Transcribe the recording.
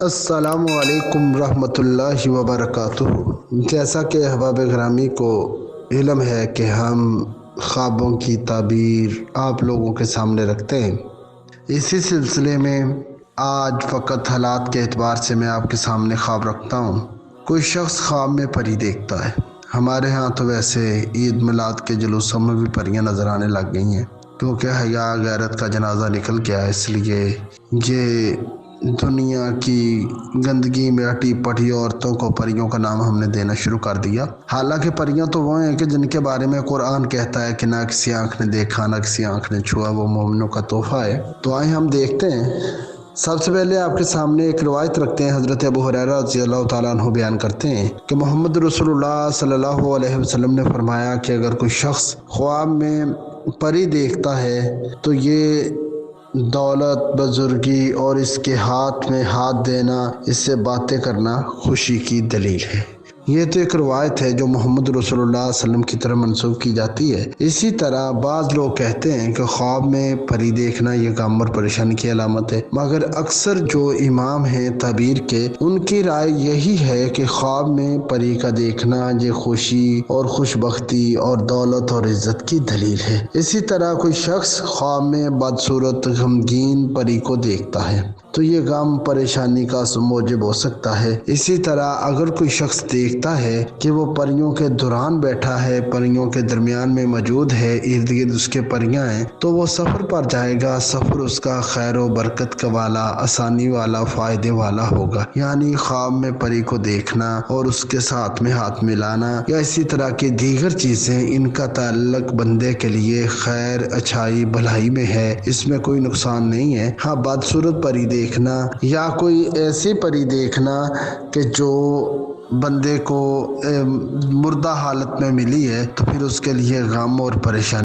السلام علیکم ورحمۃ اللہ وبرکاتہ۔ جیسا کہ احباب گرامی کو علم ہے کہ ہم خوابوں کی تعبیر آپ لوگوں کے سامنے رکھتے ہیں، اسی سلسلے میں آج فقط حالات کے اعتبار سے میں آپ کے سامنے خواب رکھتا ہوں۔ کوئی شخص خواب میں پری دیکھتا ہے۔ ہمارے ہاں تو ویسے عید میلاد کے جلوسوں میں بھی پریاں نظر آنے لگ گئی ہیں، کیونکہ حیا غیرت کا جنازہ نکل گیا ہے، اس لیے یہ دنیا کی گندگی میں اٹی پٹی عورتوں کو پریوں کا نام ہم نے دینا شروع کر دیا۔ حالانکہ پریاں تو وہ ہیں کہ جن کے بارے میں قرآن کہتا ہے کہ نہ کسی آنکھ نے دیکھا نہ کسی آنکھ نے چھوا، وہ مومنوں کا تحفہ ہے۔ تو آئیں ہم دیکھتے ہیں۔ سب سے پہلے آپ کے سامنے ایک روایت رکھتے ہیں۔ حضرت ابو ہریرہ رضی اللہ تعالیٰ عنہ بیان کرتے ہیں کہ محمد رسول اللہ صلی اللہ علیہ وسلم نے فرمایا کہ اگر کوئی شخص خواب میں پری دیکھتا ہے تو یہ دولت، بزرگی اور اس کے ہاتھ میں ہاتھ دینا، اس سے باتیں کرنا خوشی کی دلیل ہے۔ یہ تو ایک روایت ہے جو محمد رسول اللہ صلی اللہ علیہ وسلم کی طرف منسوب کی جاتی ہے۔ اسی طرح بعض لوگ کہتے ہیں کہ خواب میں پری دیکھنا یہ غم اور پریشانی کی علامت ہے، مگر اکثر جو امام ہیں تعبیر کے، ان کی رائے یہی ہے کہ خواب میں پری کا دیکھنا یہ خوشی اور خوش بختی اور دولت اور عزت کی دلیل ہے۔ اسی طرح کوئی شخص خواب میں بدصورت غمگین پری کو دیکھتا ہے تو یہ غم پریشانی کا موجب ہو سکتا ہے۔ اسی طرح اگر کوئی شخص دیکھتا ہے کہ وہ پریوں کے دوران بیٹھا ہے، پریوں کے درمیان میں موجود ہے، ارد گرد اس کے پریاں ہیں، تو وہ سفر پر جائے گا۔ سفر اس کا خیر و برکت کا والا، آسانی والا، فائدے والا ہوگا۔ یعنی خواب میں پری کو دیکھنا اور اس کے ساتھ میں ہاتھ ملانا یا اسی طرح کی دیگر چیزیں، ان کا تعلق بندے کے لیے خیر، اچھائی، بھلائی میں ہے، اس میں کوئی نقصان نہیں ہے۔ ہاں، بدصورت پری دیکھنا یا کوئی ایسی پری دیکھنا کہ جو بندے کو مردہ حالت میں ملی ہے تو پھر اس کے لیے غم اور پریشانی